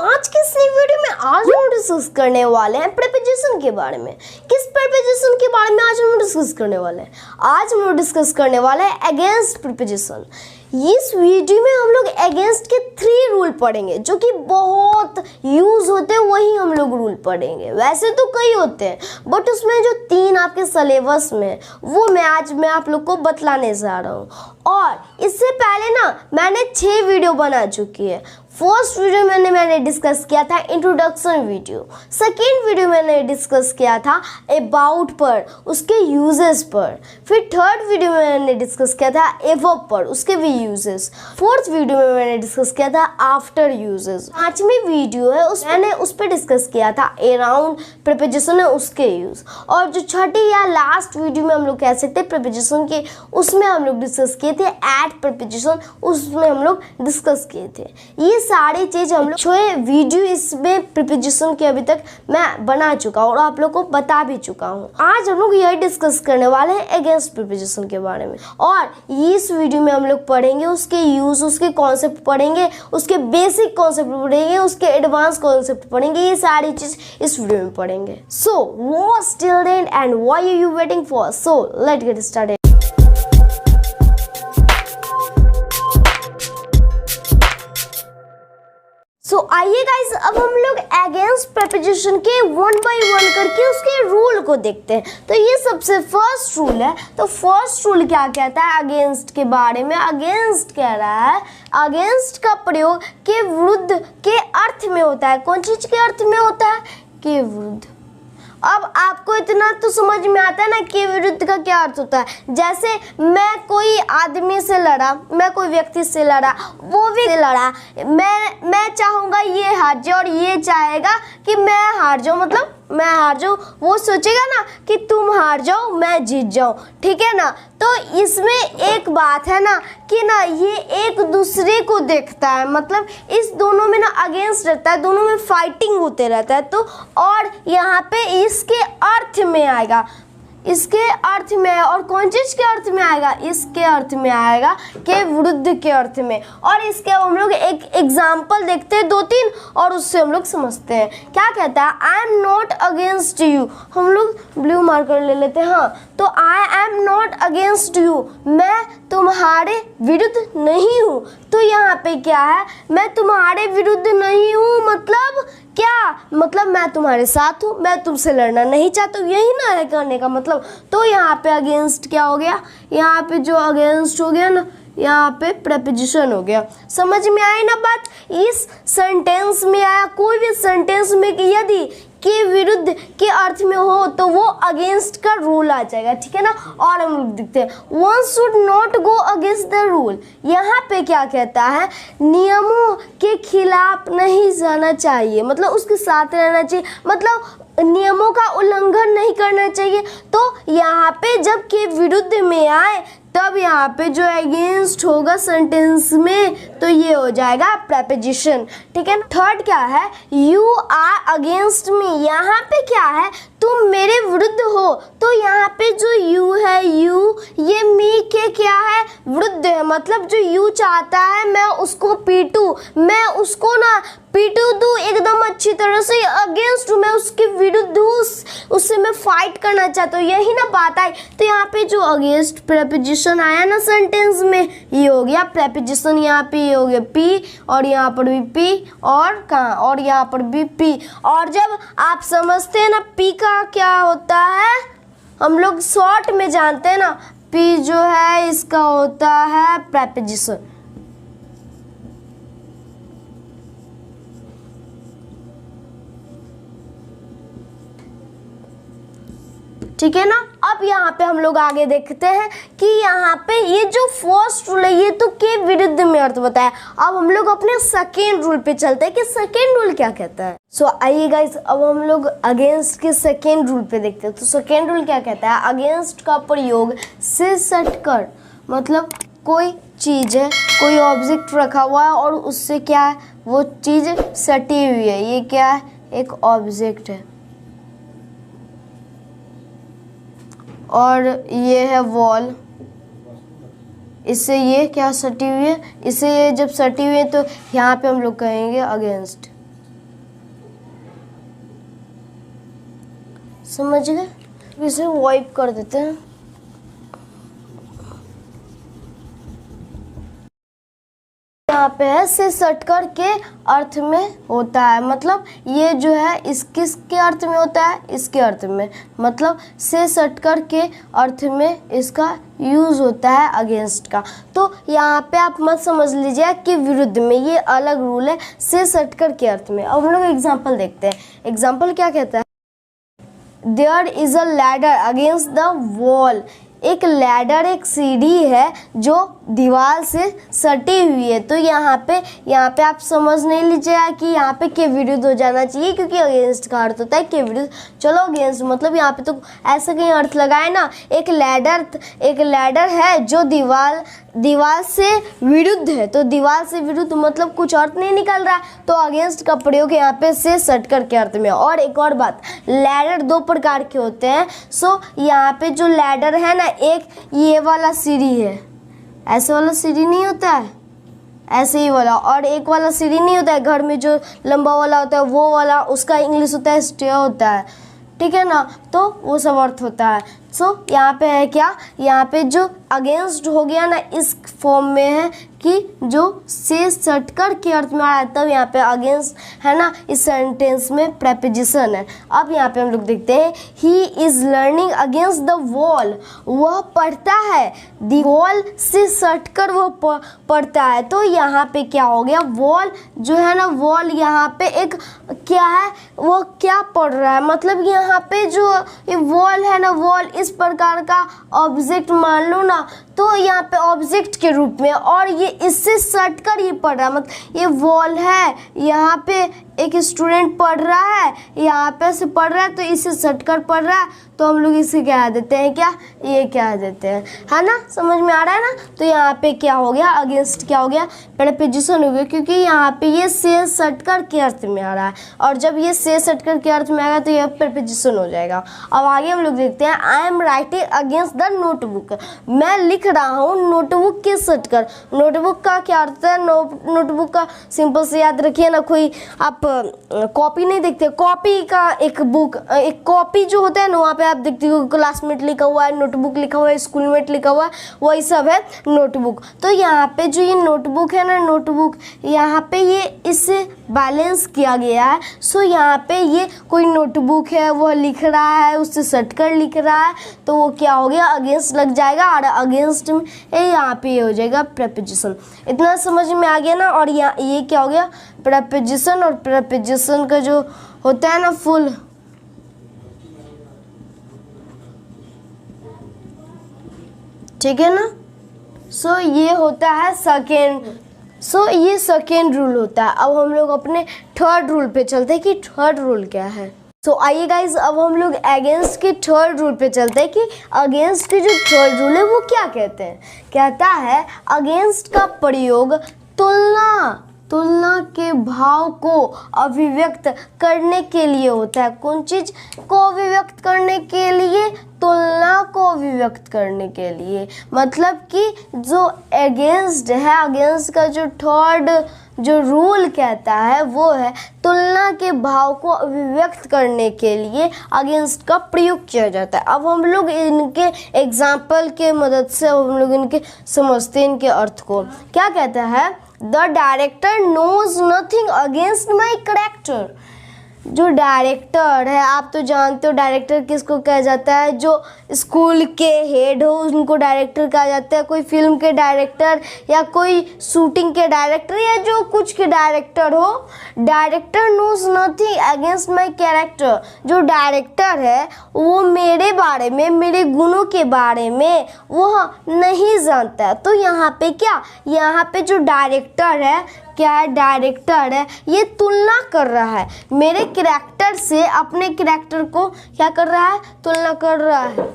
आज की इस वीडियो में आज हम डिस्कस करने वाले हैं प्रीपोजिशन के बारे में। किस प्रीपोजिशन के बारे में आज हम डिस्कस करने वाले हैं? आज हम डिस्कस करने वाले हैं अगेंस्ट प्रीपोजिशन। इस वीडियो में हम लोग अगेंस्ट के 3 रूल पढ़ेंगे जो कि बहुत यूज होते हैं, वही हम लोग रूल पढ़ेंगे। वैसे तो कई होते हैं बट उसमें जो 3 आपके सिलेबस में वो मैं आप लोग को बतलाने जा रहा हूँ। और इससे पहले ना मैंने 6 वीडियो बना चुकी है। फर्स्ट वीडियो मैंने डिस्कस किया था इंट्रोडक्शन वीडियो, सेकेंड वीडियो मैंने डिस्कस किया था अबाउट पर, उसके यूजेस पर, फिर थर्ड वीडियो में मैंने डिस्कस किया था एवर्ब पर, उसके भी यूजेस, फोर्थ वीडियो में मैंने डिस्कस किया था आफ्टर यूजेस, 5वीं वीडियो है मैंने उस पर डिस्कस किया था अराउंड प्रीपोजिशन है उसके यूज, और जो छठी या लास्ट वीडियो में हम लोग कह सकते हैं प्रीपोजिशन के, उसमें हम लोग डिस्कस किए थे एट प्रीपोजिशन, उसमें हम लोग डिस्कस किए थे। ये सारी चीज हम लोग 6 वीडियो इसमें प्रीपोजिशन के अभी तक मैं बना चुका हूँ और आप लोग को बता भी चुका हूँ। आज हम लोग यही डिस्कस करने वाले हैं अगेंस्ट प्रीपोजिशन के बारे में, और इस वीडियो में हम लोग पढ़ेंगे उसके यूज, उसके कॉन्सेप्ट पढ़ेंगे, उसके बेसिक कॉन्सेप्ट पढ़ेंगे, उसके एडवांस कॉन्सेप्ट पढ़ेंगे। ये सारी चीज इस वीडियो में पढ़ेंगे। So watch till then and why are you waiting for? So let's get started. आइए गाइस, अब हम लोग अगेंस्ट प्रीपोजिशन के 1 बाय 1 करके उसके रूल को देखते हैं। तो ये सबसे फर्स्ट रूल है। तो फर्स्ट रूल क्या कहता है अगेंस्ट के बारे में? अगेंस्ट कह रहा है अगेंस्ट का प्रयोग के विरुद्ध के अर्थ में होता है। कौन चीज के अर्थ में होता है? के विरुद्ध। अब आपको इतना तो समझ में आता है ना के विरुद्ध का क्या अर्थ होता है। जैसे मैं कोई आदमी से लड़ा, मैं कोई व्यक्ति से लड़ा, वो भी लड़ा, मैं चाहूँगा ये हार जाए और ये चाहेगा कि मैं हार जाऊँ, मतलब मैं हार जाऊँ। वो सोचेगा ना कि तुम हार जाओ मैं जीत जाऊँ, ठीक है ना। तो इसमें एक बात है ना कि ना ये एक दूसरे को देखता है, मतलब इस दोनों में ना अगेंस्ट रहता है, दोनों में फाइटिंग होते रहता है। तो और यहाँ पे इसके अर्थ में आएगा, इसके अर्थ में, और कौन चीज के अर्थ में आएगा? इसके अर्थ में आएगा के विरुद्ध के अर्थ में। और इसके हम लोग एक एग्जाम्पल देखते हैं 2-3 और उससे हम लोग समझते हैं। क्या कहता है? I am not against you. हम लोग ब्लू मार्कर ले लेते हैं। हाँ, तो I am not against you, मैं तुम्हारे विरुद्ध नहीं हूँ। तो यहाँ पे क्या है? मैं तुम्हारे विरुद्ध नहीं हूँ, मतलब क्या? मतलब मैं तुम्हारे साथ हूँ, मैं तुमसे लड़ना नहीं चाहता हूँ, यही ना है कहने का मतलब। तो यहाँ पे अगेंस्ट क्या हो गया? यहाँ पे जो अगेंस्ट हो गया ना, यहाँ पे प्रीपोजिशन हो गया। समझ में आई ना बात? इस सेंटेंस में आया, कोई भी सेंटेंस में यदि के विरुद्ध के अर्थ में हो तो वो अगेंस्ट का रूल आ जाएगा, ठीक है ना। और हम लोग देखते हैं one should not go against the rule. यहाँ पे क्या कहता है? नियमों के खिलाफ नहीं जाना चाहिए, मतलब उसके साथ रहना चाहिए, मतलब नियमों का उल्लंघन नहीं करना चाहिए। तो यहाँ पे जब के विरुद्ध में आए तब यहाँ पे जो अगेंस्ट होगा सेंटेंस में तो ये हो जाएगा प्रीपोजिशन, ठीक है। थर्ड क्या है? You are against me. यहाँ पे क्या है? तुम मेरे विरुद्ध हो। तो यहाँ पे जो यू है, यू ये मी के क्या है? विरुद्ध है, मतलब जो यू चाहता है मैं उसको पीटूं, मैं उसको ना पीटू दूँ एकदम अच्छी तरह से, अगेंस्ट हूँ, मैं उसके विरुद्ध हूँ, उससे मैं फाइट करना चाहता हूँ, यही ना बात आई। तो यहाँ पे जो अगेंस्ट प्रीपोजिशन आया ना सेंटेंस में, ये हो गया प्रीपोजिशन। यहाँ पे ये हो गया पी, और यहाँ पर भी पी, और कहाँ? और यहाँ पर भी पी। और जब आप समझते हैं ना पी का क्या होता है, हम लोग शॉर्ट में जानते हैं ना, पी जो है इसका होता है प्रीपोजिशन। ठीक है ना। अब यहाँ पे हम लोग आगे देखते हैं कि यहाँ पे ये जो फर्स्ट रूल है ये तो के विरुद्ध में अर्थ बताया। अब हम लोग अपने सेकेंड रूल पे चलते हैं कि सेकेंड रूल क्या कहता है। सो आइए गाइस, अब हम लोग अगेंस्ट के सेकेंड रूल पे देखते हैं। तो सेकेंड रूल क्या कहता है? अगेंस्ट का प्रयोग से सट कर, मतलब कोई चीज़ है, कोई ऑब्जेक्ट रखा हुआ है और उससे क्या है? वो चीज़ सटी हुई है। ये क्या है? एक ऑब्जेक्ट है, और ये है वॉल, इससे ये क्या सटी हुई है? इससे ये जब सटी हुई है तो यहाँ पे हम लोग कहेंगे अगेंस्ट। समझ गए? इसे वाइप कर देते हैं। यहाँ पे है से सटकर के अर्थ में होता है, मतलब ये जो है इस किसके अर्थ में होता है, इसके अर्थ में, मतलब से सटकर के अर्थ में इसका यूज होता है अगेंस्ट का। तो यहाँ पे आप मत समझ लीजिए कि विरुद्ध में, ये अलग रूल है से सटकर के अर्थ में। अब हम लोग एग्जाम्पल देखते हैं। एग्जाम्पल क्या कहता है? There is a ladder against the wall. एक लैडर, एक सीढ़ी है जो दीवार से सटी हुई है। तो यहाँ पे आप समझ नहीं लीजिएगा कि यहाँ पे के विरुद्ध हो जाना चाहिए, क्योंकि अगेंस्ट का अर्थ होता है के विरुद्ध। चलो अगेंस्ट मतलब यहाँ पे तो ऐसा कहीं अर्थ लगाए ना, एक लैडर है जो दीवार से विरुद्ध है। तो दीवार से विरुद्ध मतलब कुछ अर्थ नहीं निकल रहा है, तो अगेंस्ट का प्रयोग यहाँ पे से सटकर के अर्थ में। और एक और बात, लैडर दो प्रकार के होते हैं। सो यहाँ पे जो लैडर है ना, एक ये वाला सीढ़ी है, ऐसे वाला सीढ़ी नहीं होता है, ऐसे ही वाला, और एक वाला सीढ़ी नहीं होता है घर में जो लंबा वाला होता है, वो वाला उसका इंग्लिश होता है स्टेयर होता है, ठीक है ना। तो वो सब अर्थ होता है। सो यहाँ पे है क्या, यहाँ पे जो अगेंस्ट हो गया ना, इस फॉर्म में है कि जो से सटकर के अर्थ में आ रहा है, तब यहाँ पे अगेंस्ट है ना, इस सेंटेंस में प्रेपोजिशन है। अब यहाँ पे हम लोग देखते हैं, he is learning against the wall. वह पढ़ता है दीवार से सटकर वो पढ़ता है। तो यहाँ पे क्या हो गया, वॉल जो है ना, वॉल यहाँ पे एक क्या है, वो क्या पढ़ रहा है, मतलब यहाँ पे जो ये वॉल है ना, वॉल इस प्रकार का ऑब्जेक्ट मान लो ना, तो यहाँ पे ऑब्जेक्ट के रूप में, और ये इससे सटकर ये पढ़ रहा है, मतलब ये वॉल है, यहाँ पे एक स्टूडेंट पढ़ रहा है, यहाँ पे से पढ़ रहा है, तो इससे सटकर पढ़ रहा है। तो हम लोग इसे क्या देते हैं, क्या ये क्या देते हैं, है ना, समझ में आ रहा है ना। तो यहाँ पे क्या हो गया, अगेंस्ट क्या हो गया, प्रेपोजिशन हो गया, क्योंकि यहाँ पे ये से सटकर के अर्थ में आ रहा है, और जब ये से सटकर के अर्थ में आएगा तो यह प्रेपोजिशन हो जाएगा। अब आगे हम लोग देखते हैं, I am writing against the notebook. मैं लिख रहा हूँ नोटबुक के सटकर। नोटबुक का क्या अर्थ है, नोटबुक का सिंपल से याद रखिए ना, कोई आप कॉपी नहीं देखते, कॉपी का एक बुक, एक कॉपी जो होता है ना, वहाँ पे आप देखते हो क्लासमेट लिखा हुआ है, नोटबुक लिखा हुआ है, स्कूलमेट लिखा हुआ है, वही सब है नोटबुक। तो यहाँ पे जो ये नोटबुक है ना, नोटबुक यहाँ पे ये इससे बैलेंस किया गया है। सो यहाँ पे ये कोई नोटबुक है, वह लिख रहा है, उससे सटकर लिख रहा है, तो वो क्या हो गया, अगेंस्ट लग जाएगा, और अगेंस्ट में यहाँ पे ये हो जाएगा प्रेपोजिशन। इतना समझ में आ गया ना। और यहाँ ये क्या हो गया, प्रेपोजिशन, और प्रेपोजिशन का जो होता है ना फुल, ठीक है ना। सो ये होता है सेकेंड, सो ये सेकेंड रूल होता है। अब हम लोग अपने थर्ड रूल पे चलते हैं कि थर्ड रूल क्या है। सो आइए गाइज, अब हम लोग अगेंस्ट के थर्ड रूल पे चलते हैं कि अगेंस्ट के जो थर्ड रूल है वो क्या कहते हैं। कहता है अगेंस्ट का प्रयोग तुलना के भाव को अभिव्यक्त करने के लिए होता है। कौन चीज को अभिव्यक्त करने के लिए, तुलना को अभिव्यक्त करने के लिए। मतलब कि जो अगेंस्ट है, अगेंस्ट का जो थर्ड जो रूल कहता है वो है तुलना के भाव को अभिव्यक्त करने के लिए अगेंस्ट का प्रयोग किया जाता है। अब हम लोग इनके एग्जाम्पल के मदद से हम लोग इनके समझते हैं इनके अर्थ को। क्या कहता है, the director knows nothing against my character. जो डायरेक्टर है, आप तो जानते हो डायरेक्टर किसको कहा जाता है, जो स्कूल के हेड हो उनको डायरेक्टर कहा जाता है। कोई फिल्म के डायरेक्टर या कोई शूटिंग के डायरेक्टर या जो कुछ के डायरेक्टर हो, director knows nothing against my character. जो डायरेक्टर है वो मेरे बारे में, मेरे गुणों के बारे में वह नहीं जानता है। तो यहाँ पे क्या, यहाँ पे जो डायरेक्टर है, क्या है, डायरेक्टर है, ये तुलना कर रहा है मेरे कैरेक्टर से, अपने कैरेक्टर को क्या कर रहा है, तुलना कर रहा है।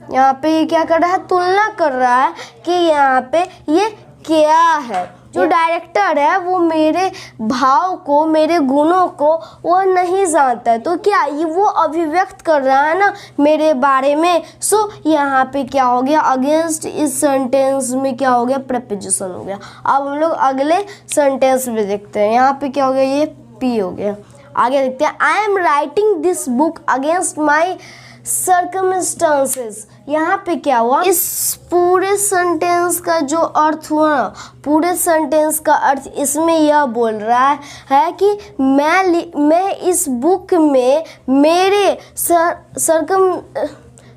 यहाँ पे ये क्या कर रहा है, तुलना कर रहा है कि यहाँ पे ये क्या है। जो डायरेक्टर है वो मेरे भाव को, मेरे गुणों को वो नहीं जानता है, तो क्या ये वो अभिव्यक्त कर रहा है ना मेरे बारे में। सो यहाँ पे क्या हो गया, अगेंस्ट इस सेंटेंस में क्या हो गया, प्रेपोजिशन हो गया। अब हम लोग अगले सेंटेंस में देखते हैं। यहाँ पे क्या हो गया, ये पी हो गया। आगे देखते हैं, I am writing this book against my circumstances. यहाँ पे क्या हुआ, इस पूरे सेंटेंस का जो अर्थ हुआ ना, पूरे सेंटेंस का अर्थ इसमें यह बोल रहा है कि मैं इस बुक में मेरे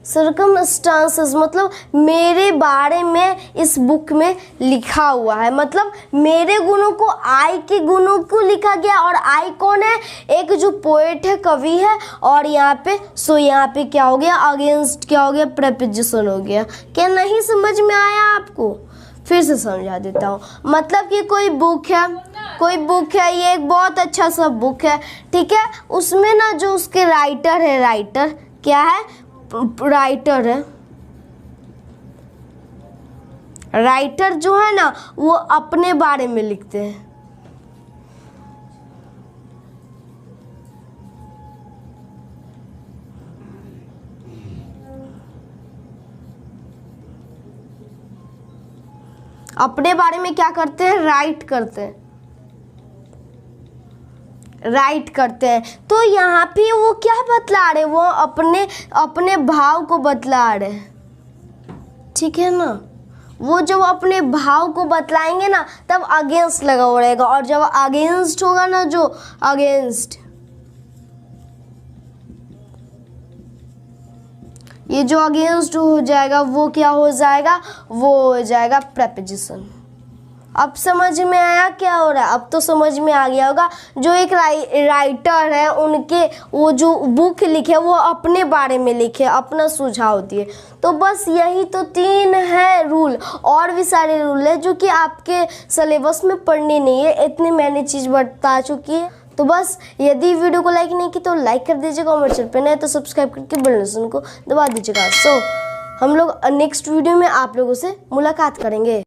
सर्कमस्टांसेस मतलब मेरे बारे में इस बुक में लिखा हुआ है। मतलब मेरे गुणों को, आई के गुणों को लिखा गया। और आई कौन है, एक जो पोएट है, कवि है। और यहाँ पे यहाँ पे क्या हो गया, अगेंस्ट क्या हो गया, प्रेपोजिशन हो गया। क्या नहीं समझ में आया आपको? फिर से समझा देता हूँ। मतलब कि कोई बुक है, ये एक बहुत अच्छा सा बुक है, ठीक है। उसमें ना जो उसके राइटर है, राइटर क्या है, राइटर है। राइटर जो है ना वो अपने बारे में लिखते हैं। अपने बारे में क्या करते हैं, राइट करते हैं, राइट करते हैं। तो यहाँ पे वो क्या बतला रहे, वो अपने भाव को बतला रहे, ठीक है ना। वो जब अपने भाव को बतलाएंगे ना तब अगेंस्ट लगा हुआ रहेगा। और जब अगेंस्ट होगा ना, जो अगेंस्ट, ये जो अगेंस्ट हो जाएगा वो क्या हो जाएगा, वो हो जाएगा प्रेपोजिशन। अब समझ में आया क्या हो रहा है? अब तो समझ में आ गया होगा। जो एक राइटर है, उनके वो जो बुक लिखे वो अपने बारे में लिखे, अपना सुझाव दिए। तो बस यही तो 3 है रूल। और भी सारे रूल है जो कि आपके सिलेबस में पढ़ने नहीं है, इतनी मैंने चीज़ बता चुकी है। तो बस यदि वीडियो को लाइक नहीं की तो लाइक कर दीजिएगा, और मेरे चैनल पे नए तो सब्सक्राइब करके बेल नोटिफिकेशन को दबा दीजिएगा। हम लोग नेक्स्ट वीडियो में आप लोगों से मुलाकात करेंगे।